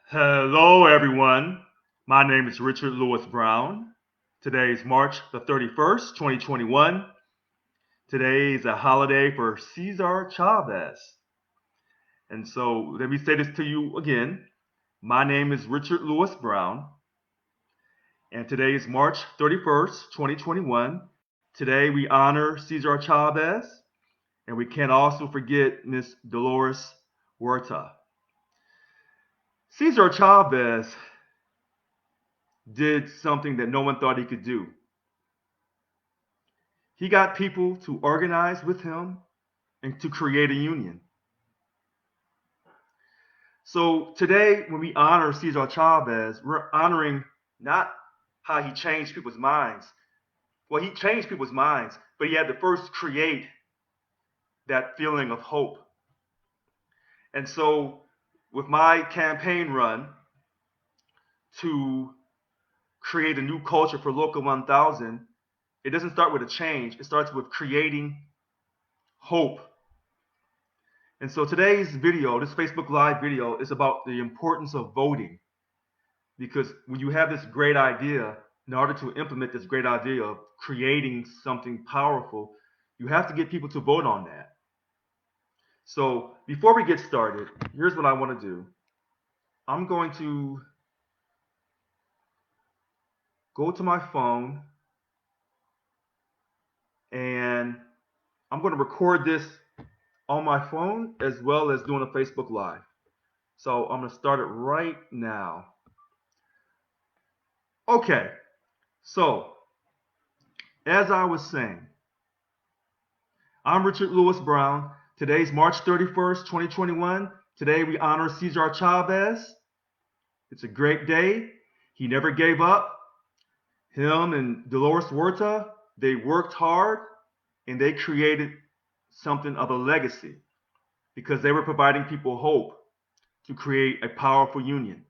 Hello, everyone. My name is Richard Lewis Brown. Today is March the 31st, 2021. Today is a holiday for Cesar Chavez. And so let me say this to you again. My name is Richard Lewis Brown, and today is March 31st, 2021. Today we honor Cesar Chavez, and we can't also forget Miss Dolores Huerta. Cesar Chavez did something that no one thought he could do. He got people to organize with him and to create a union. So today, when we honor Cesar Chavez, we're honoring not how he changed people's minds. Well, he changed people's minds, but he had to first create that feeling of hope. And so, with my campaign run to create a new culture for Local 1000, it doesn't start with a change, it starts with creating hope. And so today's video, this Facebook Live video, is about the importance of voting. Because when you have this great idea, in order to implement this great idea of creating something powerful, you have to get people to vote on that. So before we get started, here's what I want to do. I'm going to go to my phone and I'm going to record this on my phone as well as doing a Facebook Live. So I'm going to start it right now. Okay, so as I was saying, I'm Richard Lewis Brown. Today's March 31st, 2021. Today we honor Cesar Chavez. It's a great day. He never gave up. Him and Dolores Huerta, they worked hard and they created something of a legacy because they were providing people hope to create a powerful union.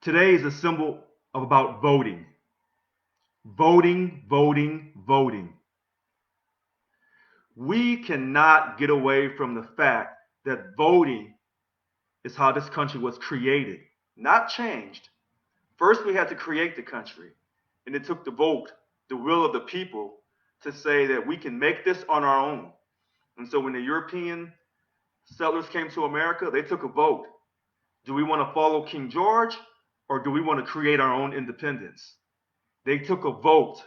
Today is a symbol of about voting. Voting, voting, voting. We cannot get away from the fact that voting is how this country was created, not changed. First, we had to create the country, and it took the vote, the will of the people, to say that we can make this on our own. And so when the European settlers came to America, they took a vote. Do we want to follow King George, or do we want to create our own independence? They took a vote,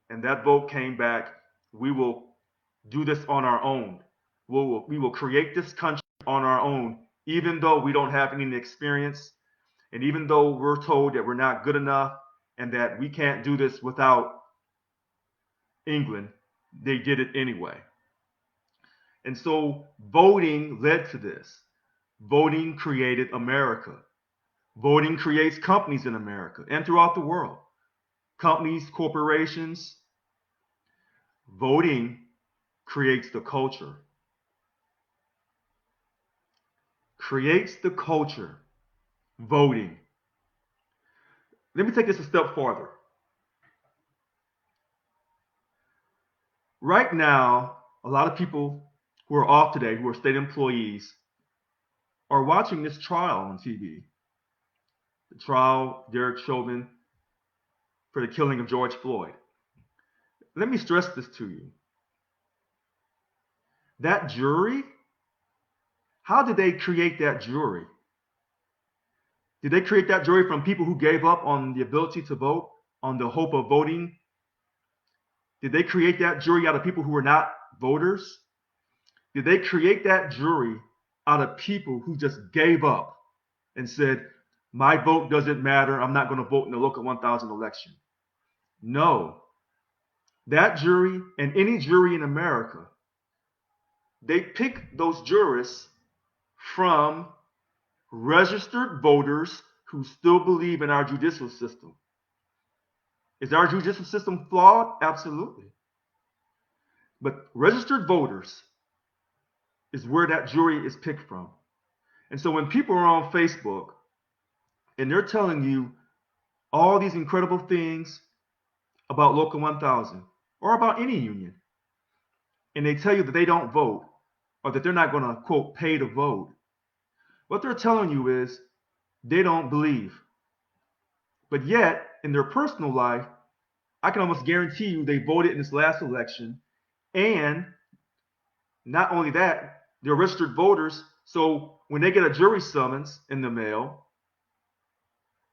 and that vote came back. We will do this on our own. We will create this country on our own, even though we don't have any experience, and even though we're told that we're not good enough and that we can't do this without England. They did it anyway. And so voting led to this. Voting created America. Voting creates companies in America and throughout the world. Companies, corporations. Voting creates the culture. Creates the culture. Voting. Let me take this a step farther. Right now, a lot of people who are off today, who are state employees, are watching this trial on TV. The trial, Derek Chauvin, for the killing of George Floyd. Let me stress this to you. That jury, how did they create that jury? Did they create that jury from people who gave up on the ability to vote, on the hope of voting? Did they create that jury out of people who were not voters? Did they create that jury out of people who just gave up and said, my vote doesn't matter, I'm not going to vote in the local 1000 election? No. That jury and any jury in America, they pick those jurists from registered voters who still believe in our judicial system. Is our judicial system flawed? Absolutely. But registered voters is where that jury is picked from. And so when people are on Facebook and they're telling you all these incredible things about Local 1000 or about any union, and they tell you that they don't vote or that they're not going to, quote, pay to vote, What they're telling you is they don't believe. But yet, in their personal life, I can almost guarantee you they voted in this last election. And not only that, they're registered voters. So when they get a jury summons in the mail,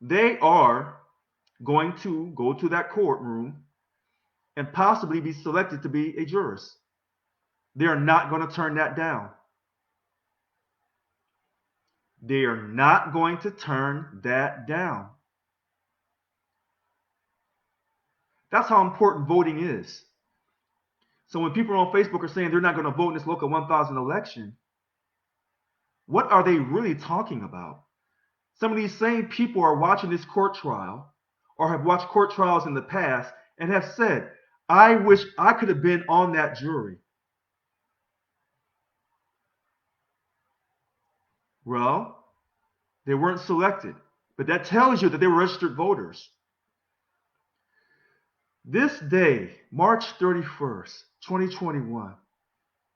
they are going to go to that courtroom and possibly be selected to be a jurist. They are not going to turn that down. They are not going to turn that down. That's how important voting is. So when people on Facebook are saying they're not going to vote in this local 1000 election, what are they really talking about? Some of these same people are watching this court trial or have watched court trials in the past and have said, I wish I could have been on that jury. Well, they weren't selected, but that tells you that they were registered voters. This day, March 31st, 2021,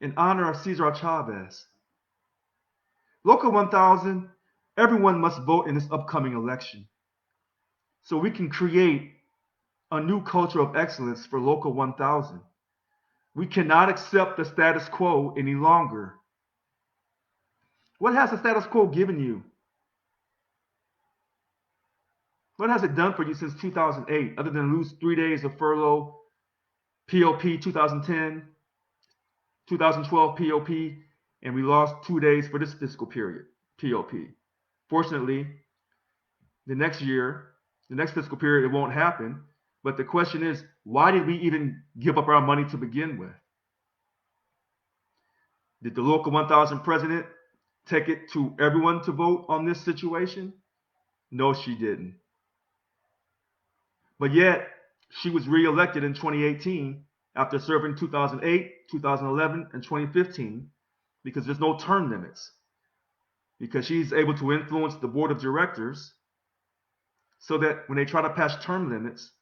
in honor of Cesar Chavez, Local 1000, everyone must vote in this upcoming election so we can create a new culture of excellence for Local 1000. We cannot accept the status quo any longer. What has the status quo given you? What has it done for you since 2008, other than lose 3 days of furlough, POP 2010, 2012 POP, and we lost 2 days for this fiscal period, POP. Fortunately, the next fiscal period, it won't happen. But the question is, why did we even give up our money to begin with? Did the Local 1000 president take it to everyone to vote on this situation? No, she didn't. But yet, she was reelected in 2018 after serving 2008, 2011, and 2015 because there's no term limits. Because she's able to influence the board of directors so that when they try to pass term limits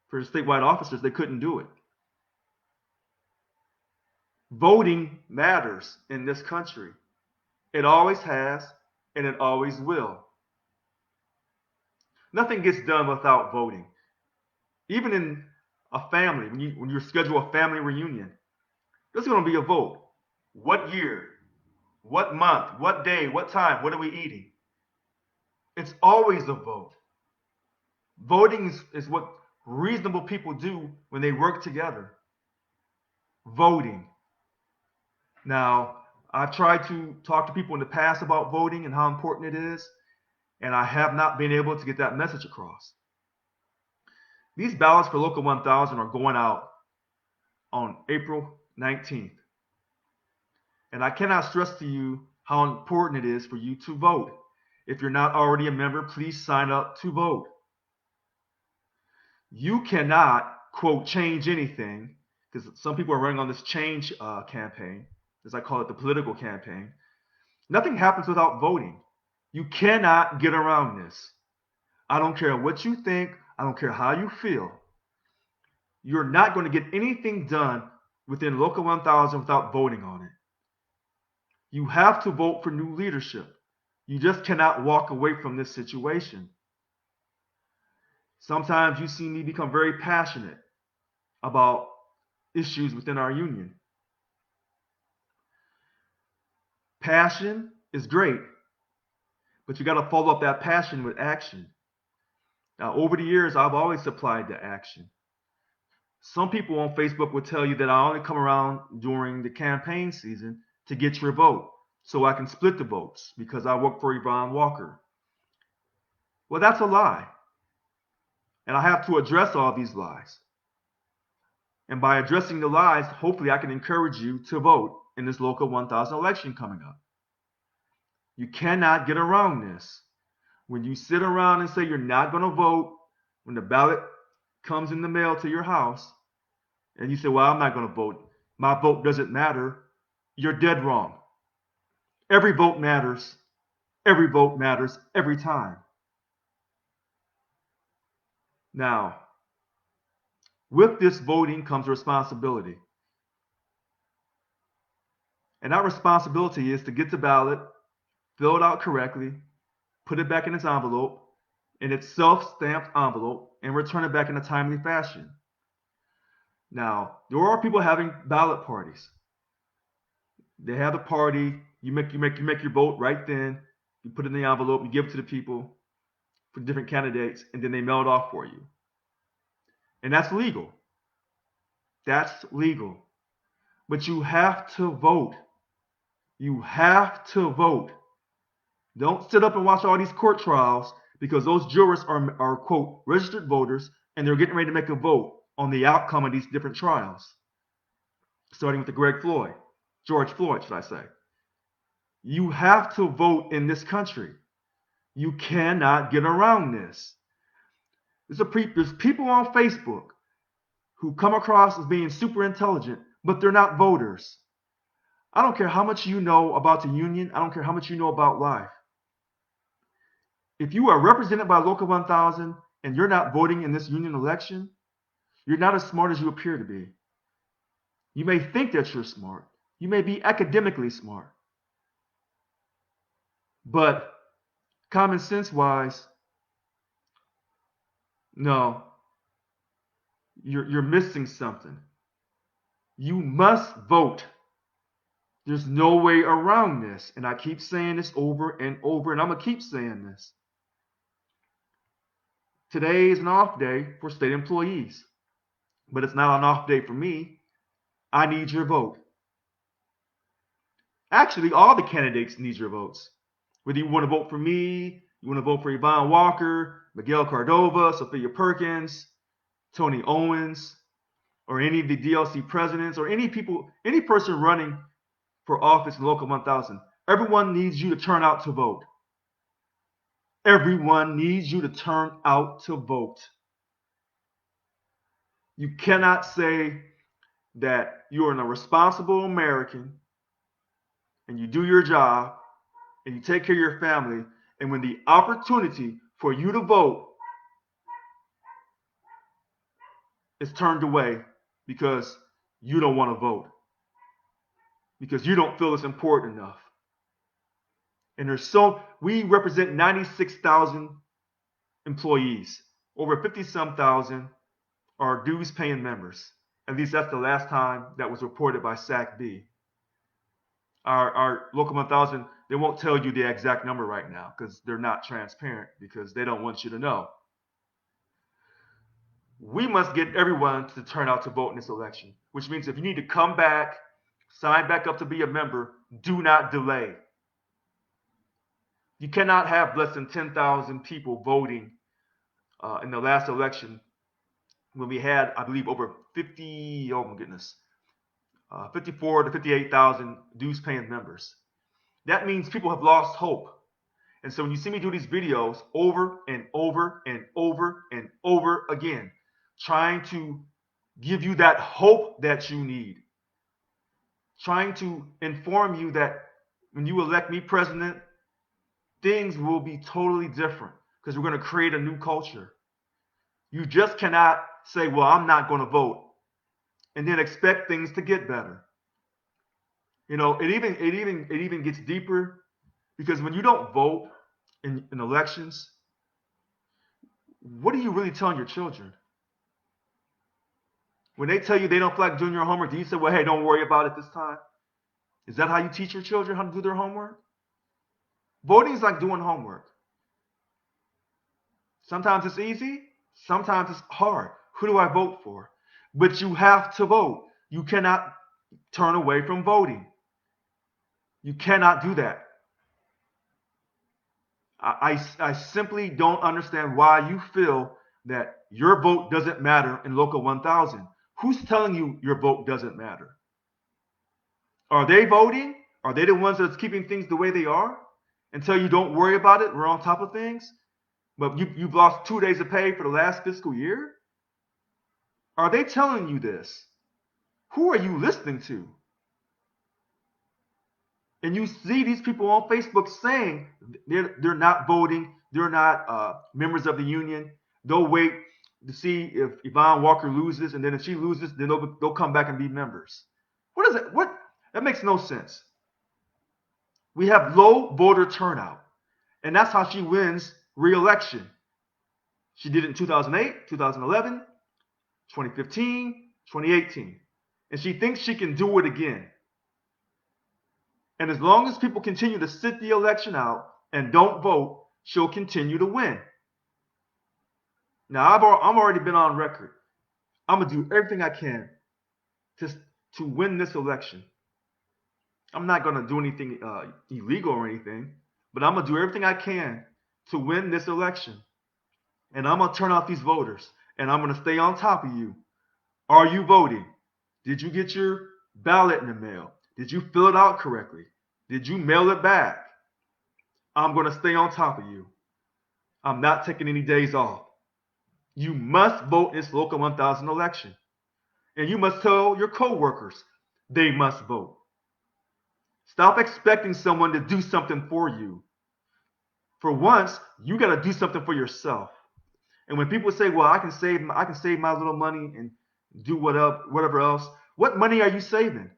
for statewide officers, they couldn't do it. Voting matters in this country. It always has, and it always will. Nothing gets done without voting. Even in a family, when you schedule a family reunion, there's going to be a vote. What year? What month? What day? What time? What are we eating? It's always a vote. Voting is what reasonable people do when they work together. Voting. Now, I've tried to talk to people in the past about voting and how important it is, and I have not been able to get that message across. These ballots for Local 1000 are going out on April 19th. And I cannot stress to you how important it is for you to vote. If you're not already a member, please sign up to vote. You cannot, quote, change anything, because some people are running on this change campaign, as I call it, the political campaign. Nothing happens without voting. You cannot get around this. I don't care what you think. I don't care how you feel. You're not going to get anything done within Local 1000 without voting on it. You have to vote for new leadership. You just cannot walk away from this situation. Sometimes you see me become very passionate about issues within our union. Passion is great, but you got to follow up that passion with action. Now, over the years, I've always supplied the action. Some people on Facebook will tell you that I only come around during the campaign season to get your vote so I can split the votes because I work for Yvonne Walker. Well, that's a lie. And I have to address all these lies. And by addressing the lies, hopefully I can encourage you to vote in this Local 1000 election coming up. You cannot get around this. When you sit around and say you're not going to vote, when the ballot comes in the mail to your house, and you say, well, I'm not going to vote, my vote doesn't matter, you're dead wrong. Every vote matters. Every vote matters every time. Now, with this voting comes responsibility. And that responsibility is to get the ballot fill it out correctly, put it back in its envelope, in its self-stamped envelope, and return it back in a timely fashion. Now, there are people having ballot parties. They have the party, you make your vote right then, you put it in the envelope, you give it to the people for different candidates, and then they mail it off for you. And that's legal. That's legal. But you have to vote. You have to vote. Don't sit up and watch all these court trials because those jurors are quote, registered voters, and they're getting ready to make a vote on the outcome of these different trials. Starting with the George Floyd, should I say. You have to vote in this country. You cannot get around this. There's people on Facebook who come across as being super intelligent, but they're not voters. I don't care how much you know about the union. I don't care how much you know about life. If you are represented by Local 1000 and you're not voting in this union election, you're not as smart as you appear to be. You may think that you're smart. You may be academically smart. But common sense wise, no, you're missing something. You must vote. There's no way around this. And I keep saying this over and over, and I'm going to keep saying this. Today is an off day for state employees, but it's not an off day for me. I need your vote. Actually, all the candidates need your votes. Whether you want to vote for me, you want to vote for Yvonne Walker, Miguel Cordova, Sophia Perkins, Tony Owens, or any of the DLC presidents, or any person running for office in Local 1000. Everyone needs you to turn out to vote. Everyone needs you to turn out to vote. You cannot say that you're a responsible American and you do your job and you take care of your family, and when the opportunity for you to vote is turned away because you don't want to vote, because you don't feel it's important enough. And we represent 96,000 employees. Over 50-some thousand are dues paying members. At least that's the last time that was reported by SAC-B. Our Local 1000, they won't tell you the exact number right now because they're not transparent, because they don't want you to know. We must get everyone to turn out to vote in this election, which means if you need to come back, sign back up to be a member, do not delay. You cannot have less than 10,000 people voting in the last election when we had, I believe, over 54 to 58,000 dues paying members. That means people have lost hope. And so when you see me do these videos over and over and over and over again, trying to give you that hope that you need, trying to inform you that when you elect me president, things will be totally different because we're going to create a new culture. You just cannot say, well, I'm not going to vote, and then expect things to get better. You know, it even gets deeper, because when you don't vote in elections, what are you really telling your children? When they tell you they don't feel like doing your homework, do you say, well, hey, don't worry about it this time? Is that how you teach your children how to do their homework? Voting is like doing homework. Sometimes it's easy, sometimes it's hard. Who do I vote for? But you have to vote. You cannot turn away from voting. You cannot do that. I simply don't understand why you feel that your vote doesn't matter in Local 1000. Who's telling you your vote doesn't matter? Are they voting? Are they the ones that's keeping things the way they are? Until you don't worry about it, we're on top of things. But you've lost 2 days of pay for the last fiscal year? Are they telling you this? Who are you listening to? And you see these people on Facebook saying they're not voting, they're not members of the union. They'll wait to see if Yvonne Walker loses, and then if she loses, then they'll come back and be members. What is it? That makes no sense. We have low voter turnout. And that's how she wins re-election. She did it in 2008, 2011, 2015, 2018. And she thinks she can do it again. And as long as people continue to sit the election out and don't vote, she'll continue to win. Now, I've already been on record. I'm going to do everything I can to win this election. I'm not going to do anything illegal or anything, but I'm going to do everything I can to win this election. And I'm going to turn out these voters, and I'm going to stay on top of you. Are you voting? Did you get your ballot in the mail? Did you fill it out correctly? Did you mail it back? I'm going to stay on top of you. I'm not taking any days off. You must vote in this local 1000 election. And you must tell your co-workers they must vote. Stop expecting someone to do something for you. For once, you got to do something for yourself. And when people say, well, I can save my little money and do whatever else, what money are you saving?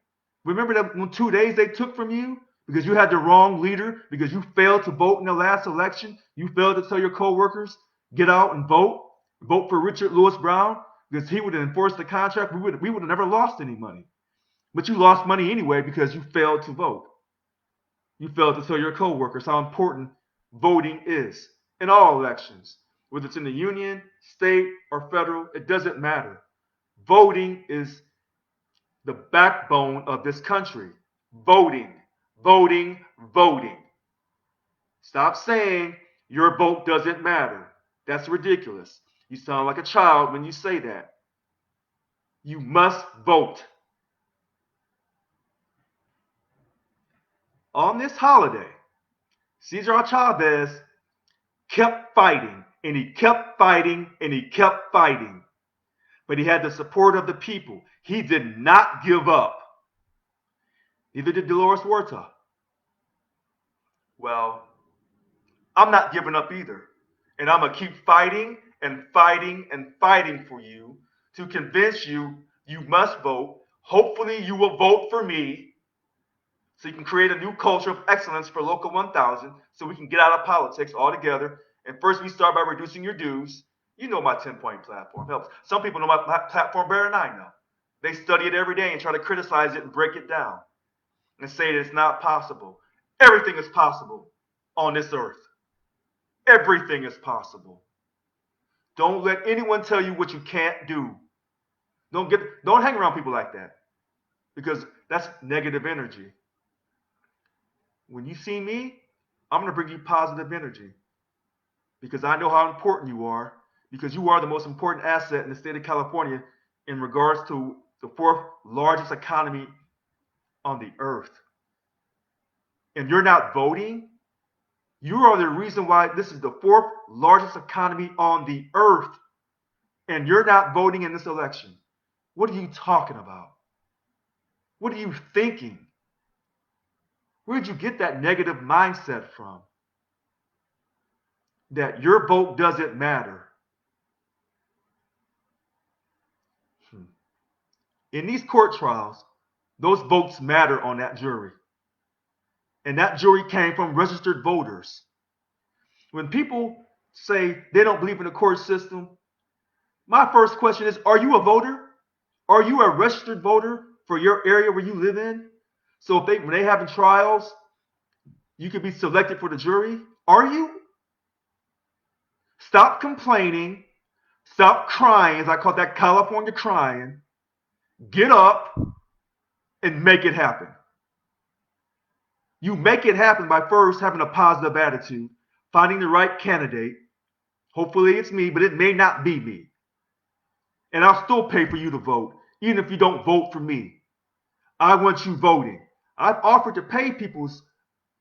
Remember that 2 days they took from you because you had the wrong leader, because you failed to vote in the last election? You failed to tell your co-workers, get out and vote for Richard Lewis Brown, because he would have enforced the contract. We would have never lost any money. But you lost money anyway because you failed to vote. You failed to tell your co-workers how important voting is in all elections. Whether it's in the union, state, or federal, it doesn't matter. Voting is the backbone of this country. Voting, voting, voting. Stop saying your vote doesn't matter. That's ridiculous. You sound like a child when you say that. You must vote. On this holiday, Cesar Chavez kept fighting, and he kept fighting, and he kept fighting. But he had the support of the people. He did not give up. Neither did Dolores Huerta. Well, I'm not giving up either. And I'm going to keep fighting and fighting and fighting for you to convince you you must vote. Hopefully you will vote for me so you can create a new culture of excellence for Local 1000 so we can get out of politics altogether. And first we start by reducing your dues. You know my 10-point platform helps. Some people know my platform better than I know. They study it every day and try to criticize it and break it down and say that it's not possible. Everything is possible on this earth. Everything is possible. Don't let anyone tell you what you can't do. Don't hang around people like that, because that's negative energy. When you see me, I'm going to bring you positive energy, because I know how important you are, because you are the most important asset in the state of California in regards to the fourth largest economy on the earth. And you're not voting. You are the reason why this is the fourth largest economy on the earth. And you're not voting in this election. What are you talking about? What are you thinking? Where did you get that negative mindset from? That your vote doesn't matter. In these court trials, those votes matter on that jury. And that jury came from registered voters. When people say they don't believe in the court system, my first question is, are you a voter? Are you a registered voter for your area where you live in? So when they having trials, you could be selected for the jury. Are you? Stop complaining. Stop crying, as I call that California crying. Get up and make it happen. You make it happen by first having a positive attitude, finding the right candidate. Hopefully it's me, but it may not be me. And I'll still pay for you to vote, even if you don't vote for me. I want you voting. I've offered to pay people's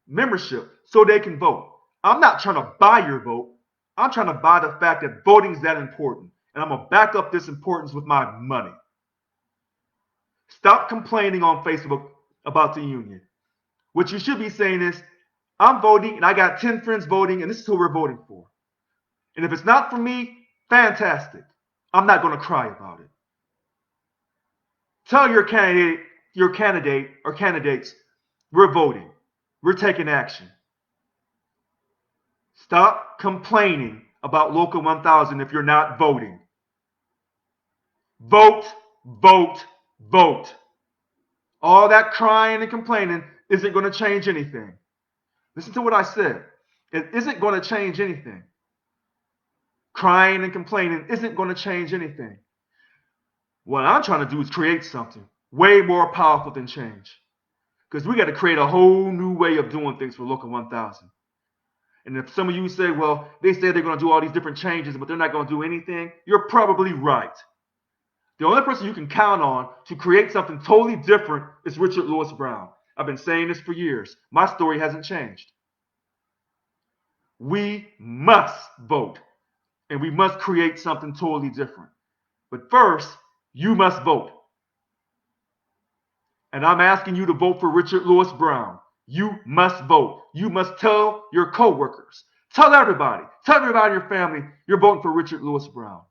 membership so they can vote. I'm not trying to buy your vote. I'm trying to buy the fact that voting is that important. And I'm going to back up this importance with my money. Stop complaining on Facebook about the union. What you should be saying is, I'm voting and I got 10 friends voting and this is who we're voting for. And if it's not for me, fantastic. I'm not going to cry about it. Tell your candidate or candidates, we're voting. We're taking action. Stop complaining about Local 1000 if you're not voting. Vote, vote, vote. All that crying and complaining isn't going to change anything. Listen to what I said. It isn't going to change anything. Crying and complaining isn't going to change anything. What I'm trying to do is create something way more powerful than change. Because we got to create a whole new way of doing things for Local 1000. And if some of you say, well, they say they're going to do all these different changes, but they're not going to do anything, you're probably right. The only person you can count on to create something totally different is Richard Lewis Brown. I've been saying this for years. My story hasn't changed. We must vote, and we must create something totally different. But first, you must vote. And I'm asking you to vote for Richard Lewis Brown. You must vote. You must tell your coworkers. Tell everybody in your family you're voting for Richard Lewis Brown.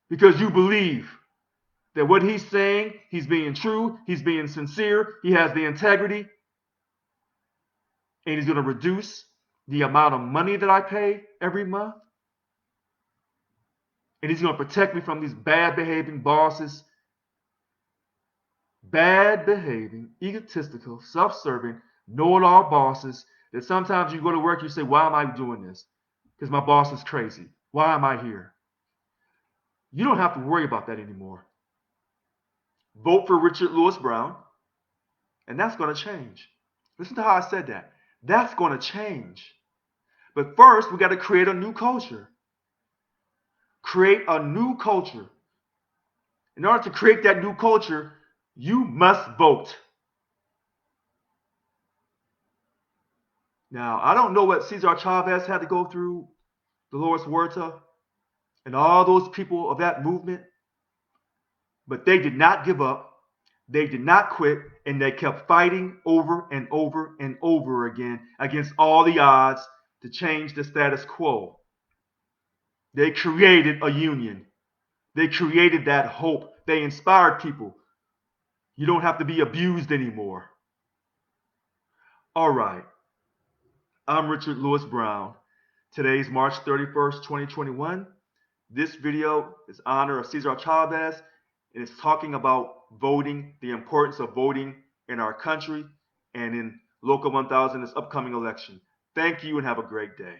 Because you believe that what he's saying, he's being true, he's being sincere, he has the integrity, and he's going to reduce the amount of money that I pay every month. And he's going to protect me from these bad behaving bosses, bad behaving, egotistical, self-serving, know-it-all bosses that sometimes you go to work, you say, why am I doing this? Because my boss is crazy. Why am I here? You don't have to worry about that anymore. Vote for Richard Lewis Brown, and that's going to change. Listen to how I said that. That's going to change. But first, we got to create a new culture. Create a new culture. In order to create that new culture, you must vote. Now, I don't know what Cesar Chavez had to go through, Dolores Huerta, and all those people of that movement, but they did not give up. They did not quit, and they kept fighting over and over and over again against all the odds to change the status quo. They created a union. They created that hope. They inspired people. You don't have to be abused anymore. All right. I'm Richard Lewis Brown. Today's March 31st, 2021. This video is in honor of Cesar Chavez, and it's talking about voting, the importance of voting in our country and in Local 1000, this upcoming election. Thank you and have a great day.